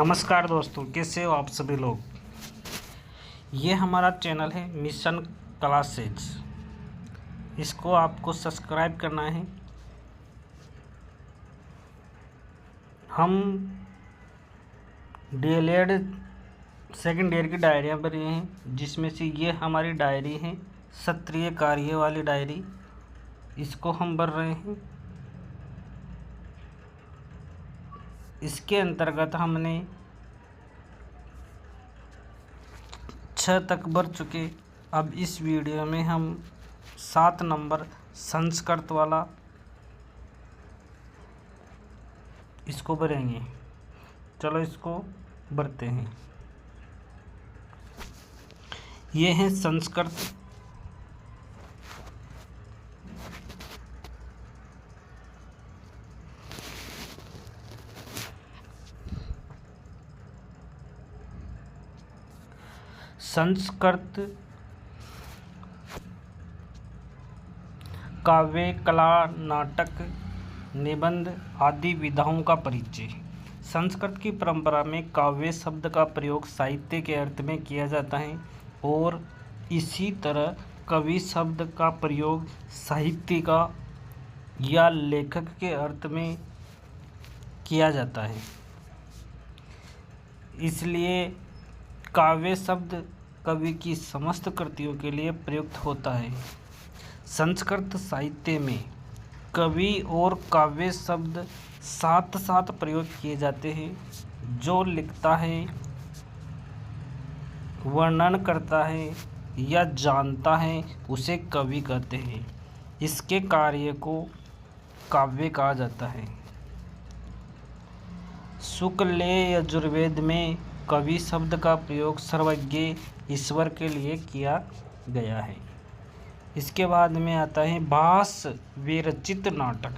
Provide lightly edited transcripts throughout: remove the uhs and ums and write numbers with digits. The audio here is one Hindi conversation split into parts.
नमस्कार दोस्तों, कैसे हो आप सभी लोग। ये हमारा चैनल है मिशन क्लासेज। इसको आपको सब्सक्राइब करना है। हम डीएलएड सेकंड ईयर की डायरियाँ भरी हैं, जिसमें से ये हमारी डायरी है सत्रीय कार्य वाली डायरी। इसको हम भर रहे हैं। इसके अंतर्गत हमने 6 तक भर चुके। अब इस वीडियो में हम 7 नंबर संस्कृत वाला इसको भरेंगे। चलो इसको भरते हैं। ये है संस्कृत। संस्कृत काव्य, कला, नाटक, निबंध आदि विधाओं का परिचय। संस्कृत की परंपरा में काव्य शब्द का प्रयोग साहित्य के अर्थ में किया जाता है और इसी तरह कवि शब्द का प्रयोग साहित्य का या लेखक के अर्थ में किया जाता है। इसलिए काव्य शब्द कवि की समस्त कृतियों के लिए प्रयुक्त होता है। संस्कृत साहित्य में कवि और काव्य शब्द साथ साथ प्रयोग किए जाते हैं। जो लिखता है, वर्णन करता है या जानता है उसे कवि कहते हैं। इसके कार्य को काव्य कहा जाता है। शुक्ल यजुर्वेद में कवि शब्द का प्रयोग सर्वज्ञ ईश्वर के लिए किया गया है। इसके बाद में आता है भास विरचित नाटक।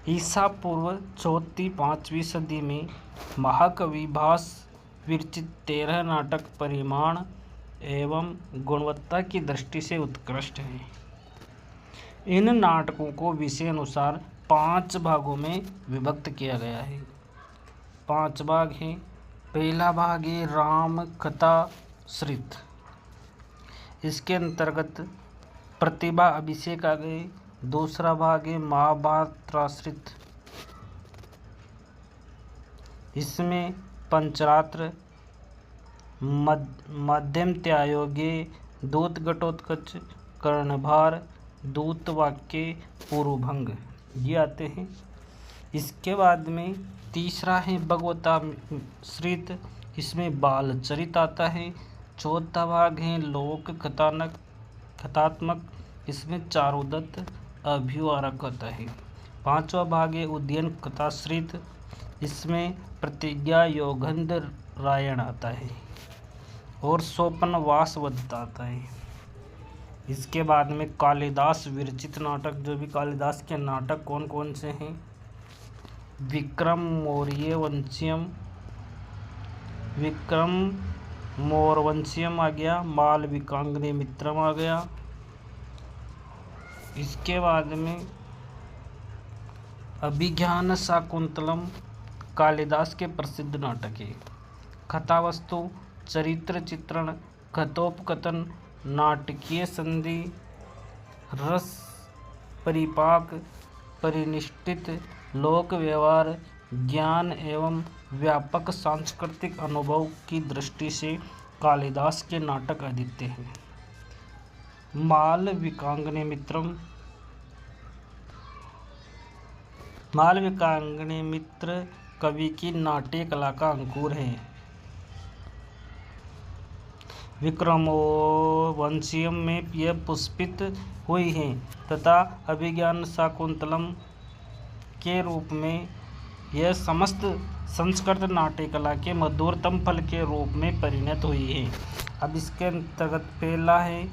ईसा पूर्व 4वीं-5वीं सदी में महाकवि भास विरचित 13 नाटक परिमाण एवं गुणवत्ता की दृष्टि से उत्कृष्ट हैं। इन नाटकों को विषय अनुसार 5 भागों में विभक्त किया गया है। 5 भाग हैं। पहला भाग है राम कथाश्रित। इसके अंतर्गत प्रतिभा अभिषेक आ गए। दूसरा भाग है महाभारताश्रित। इसमें पंचरात्र, मध्यमत्यायोगे, दूत घटोत्कच, कर्णभार, दूत वाक्य, पूर्वभंग ये आते हैं। इसके बाद में तीसरा है भगवताश्रित। इसमें बालचरित आता है। चौथा भाग है लोक कथात्मक। इसमें चारुदत्त अभिवारक होता है। 5वां भाग है उदयन कथाश्रित। इसमें प्रतिज्ञा योगंध रायण आता है और सोपन वासवदत्त आता है। इसके बाद में कालिदास विरचित नाटक। जो भी कालिदास के नाटक कौन कौन से हैं? विक्रम मौर्यवंशियम आ गया। मालविकाग्निमित्रम आ गया। इसके बाद में अभिज्ञान शाकुंतलम कालिदास के प्रसिद्ध नाटक है। कथावस्तु, चरित्र चित्रण, कथोपकथन, नाटकीय संधि, रस परिपाक, परिनिष्ठित, लोक व्यवहार, ज्ञान एवं व्यापक सांस्कृतिक अनुभव की दृष्टि से कालिदास के नाटक अद्वितीय हैं। मालविकाग्निमित्र कवि की नाट्य कला का अंकुर है। विक्रमोर्वशीयम में यह पुष्पित हुई है तथा अभिज्ञान शाकुंतलम के रूप में यह समस्त संस्कृत नाट्य कला के मधुरतम फल के रूप में परिणत हुई है। अब इसके अंतर्गत पहला है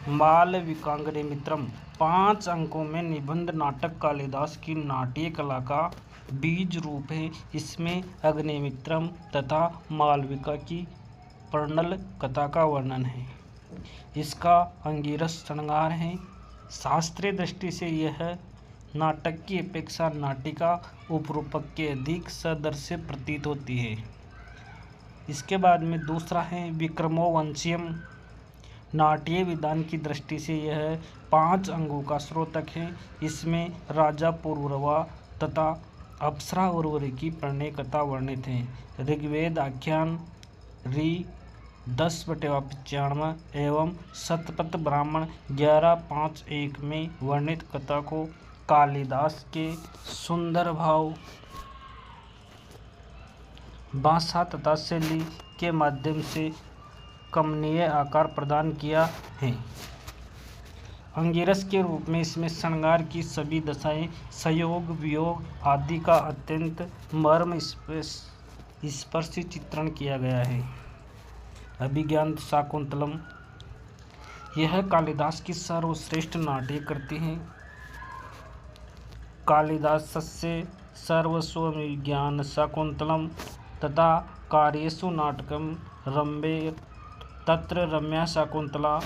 मालविकाग्निमित्रम। 5 अंकों में निबंध नाटक कालिदास की नाट्य कला का बीज रूप है। इसमें अग्निमित्रम तथा मालविका की प्रणल कथा का वर्णन है। इसका अंगिरस श्रृंगार है। शास्त्रीय दृष्टि से यह नाटक की अपेक्षा नाटिका उपरूपक के अधिक सदृश प्रतीत होती है। इसके बाद में दूसरा है विक्रमोवंशियम। नाट्य विधान की दृष्टि से यह 5 अंगों का स्रोतक है। इसमें राजा पुरूरवा तथा अप्सरा उर्वरी की प्रणय कथा वर्णित है। ऋग्वेद आख्यान ऋ 10/95 एवं शतपथ ब्राह्मण 11:5-1 में वर्णित कथा को कालिदास के सुंदर भाव, भाषा तथा शैली के माध्यम से कमनीय आकार प्रदान किया है। अंगिरस के रूप में इसमें श्रृंगार की सभी दशाएं, संयोग, वियोग आदि का अत्यंत मर्म स्पर्शी चित्रण किया गया है। अभिज्ञान शाकुंतलम यह कालिदास की सर्वश्रेष्ठ नाट्य कृति है। कालिदासस्य सर्वस्वमभिज्ञान शाकुंतलम तथा कार्येषु नाटकम रम्ये तत्र रम्या शाकुंतला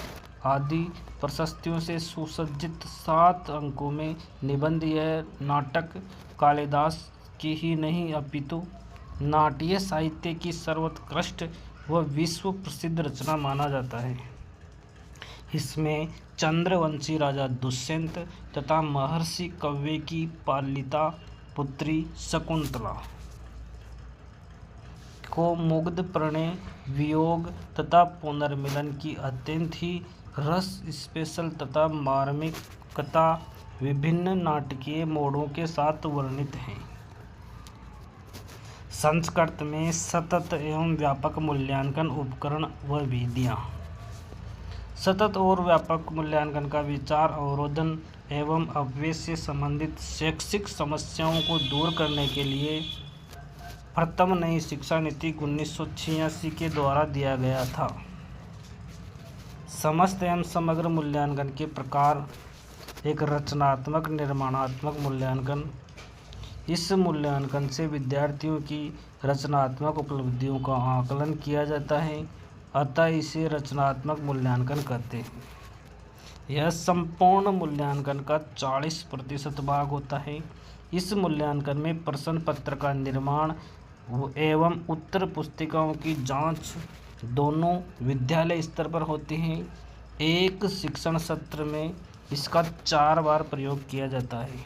आदि प्रशस्तियों से सुसज्जित 7 अंकों में निबंध यह नाटक कालिदास की ही नहीं अपितु नाट्य साहित्य की सर्वोत्कृष्ट व विश्व प्रसिद्ध रचना माना जाता है। इसमें चंद्रवंशी राजा दुष्यंत तथा महर्षि कव्य की पालिता पुत्री शकुंतला को मुग्ध प्रणय, वियोग तथा पुनर्मिलन की अत्यंत ही रस स्पेशल तथा मार्मिक कथा विभिन्न नाटकीय मोड़ों के साथ वर्णित है। संस्कृत में सतत एवं व्यापक मूल्यांकन उपकरण व विधियाँ। सतत और व्यापक मूल्यांकन का विचार अवरोधन एवं अपव्यय से संबंधित शैक्षिक समस्याओं को दूर करने के लिए प्रथम नई शिक्षा नीति 1986 के द्वारा दिया गया था। समस्त एवं समग्र मूल्यांकन के प्रकार। एक रचनात्मक निर्माणात्मक मूल्यांकन। इस मूल्यांकन से विद्यार्थियों की रचनात्मक उपलब्धियों का आकलन किया जाता है, अतः इसे रचनात्मक मूल्यांकन कहते हैं। यह संपूर्ण मूल्यांकन का 40% भाग होता है। इस मूल्यांकन में प्रश्न पत्र का निर्माण एवं उत्तर पुस्तिकाओं की जांच दोनों विद्यालय स्तर पर होती हैं। एक शिक्षण सत्र में इसका 4 बार प्रयोग किया जाता है।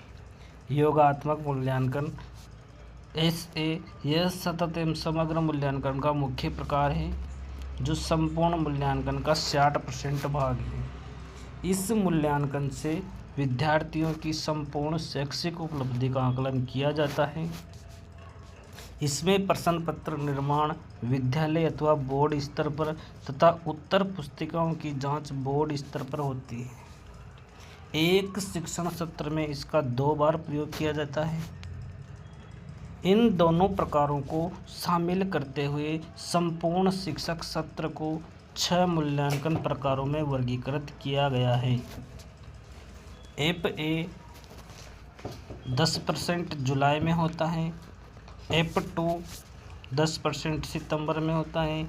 योगात्मक मूल्यांकन SA यह सतत एवं समग्र मूल्यांकन का मुख्य प्रकार है, जो संपूर्ण मूल्यांकन का 60% भाग है। इस मूल्यांकन से विद्यार्थियों की संपूर्ण शैक्षिक उपलब्धि का आकलन किया जाता है। इसमें प्रश्न पत्र निर्माण विद्यालय अथवा बोर्ड स्तर पर तथा उत्तर पुस्तिकाओं की जांच बोर्ड स्तर पर होती है। एक शिक्षण सत्र में इसका 2 बार प्रयोग किया जाता है। इन दोनों प्रकारों को शामिल करते हुए संपूर्ण शिक्षक सत्र को 6 मूल्यांकन प्रकारों में वर्गीकृत किया गया है। FA 10% जुलाई में होता है। F2 10% सितंबर में होता है।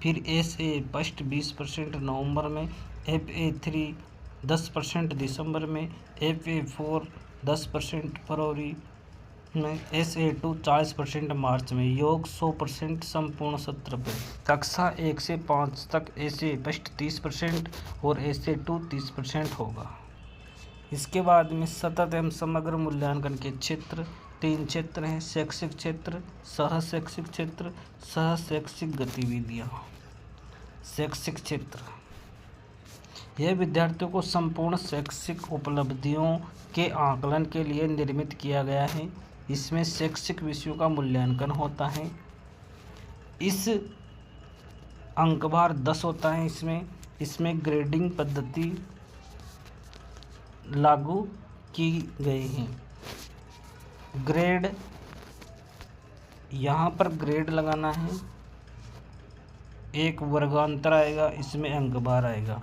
फिर SA फर्स्ट 20% नवंबर में। FA3 10% दिसंबर में। FA4 10% फरवरी में। SA2 40% मार्च में। योग 100% संपूर्ण सत्र पर। कक्षा 1 से 5 तक SA फर्स्ट 30% और SA2 30% होगा। इसके बाद में सतत एवं समग्र मूल्यांकन के क्षेत्र 3 क्षेत्र हैं। शैक्षिक क्षेत्र, सह शैक्षिक क्षेत्र, सह शैक्षिक गतिविधियाँ। शैक्षिक क्षेत्र यह विद्यार्थियों को संपूर्ण शैक्षिक उपलब्धियों के आकलन के लिए निर्मित किया गया है। इसमें शैक्षिक विषयों का मूल्यांकन होता है। इस अंकभार 10 होता है। इसमें ग्रेडिंग पद्धति लागू की गई है। ग्रेड, यहाँ पर ग्रेड लगाना है। एक वर्गांतर आएगा, इसमें अंकभार आएगा।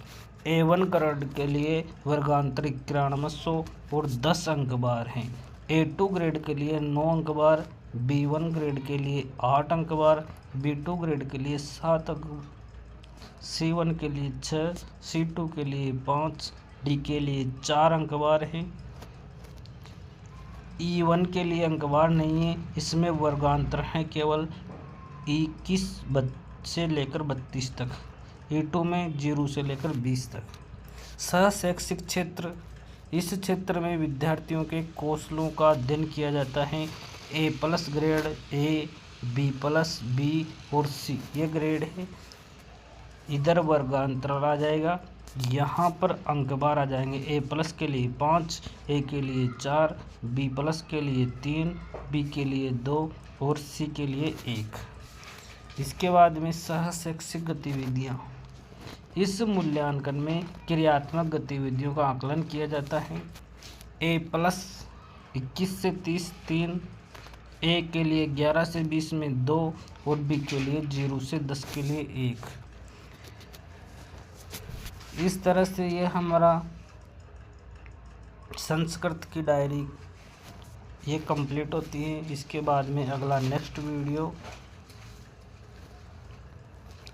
A1 ग्रेड के लिए वर्गांतर 9100 और 10 अंकभार हैं। A2 ग्रेड के लिए 9 अंकभार, B1 ग्रेड के लिए 8 अंकभार, B2 ग्रेड के लिए 7 अंक, C1 के लिए 6, C2 के लिए 5, D के लिए 4 अंकभार हैं। E1 के लिए अंकवार नहीं है, इसमें वर्गांतर हैं केवल 21 से लेकर 32 तक। E2 में 0 से लेकर 20 तक। सहशैक्षिक क्षेत्र, इस क्षेत्र में विद्यार्थियों के कौशलों का अध्ययन किया जाता है। A+ grade, A, B+ B और C ये ग्रेड है। इधर वर्गांतर आ जाएगा, यहाँ पर अंकबार आ जाएंगे। A+ के लिए 5, A के लिए 4, B+ के लिए 3, B के लिए 2 और C के लिए 1। इसके बाद में सहशैक्षिक गतिविधियाँ, इस मूल्यांकन में क्रियात्मक गतिविधियों का आकलन किया जाता है। A+ 21 से 30 3, A के लिए 11 से 20 में 2 और B के लिए 0 से 10 के लिए 1। इस तरह से ये हमारा संस्कृत की डायरी ये कंप्लीट होती है। इसके बाद में अगला नेक्स्ट वीडियो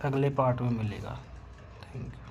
अगले पार्ट में मिलेगा। Thank you.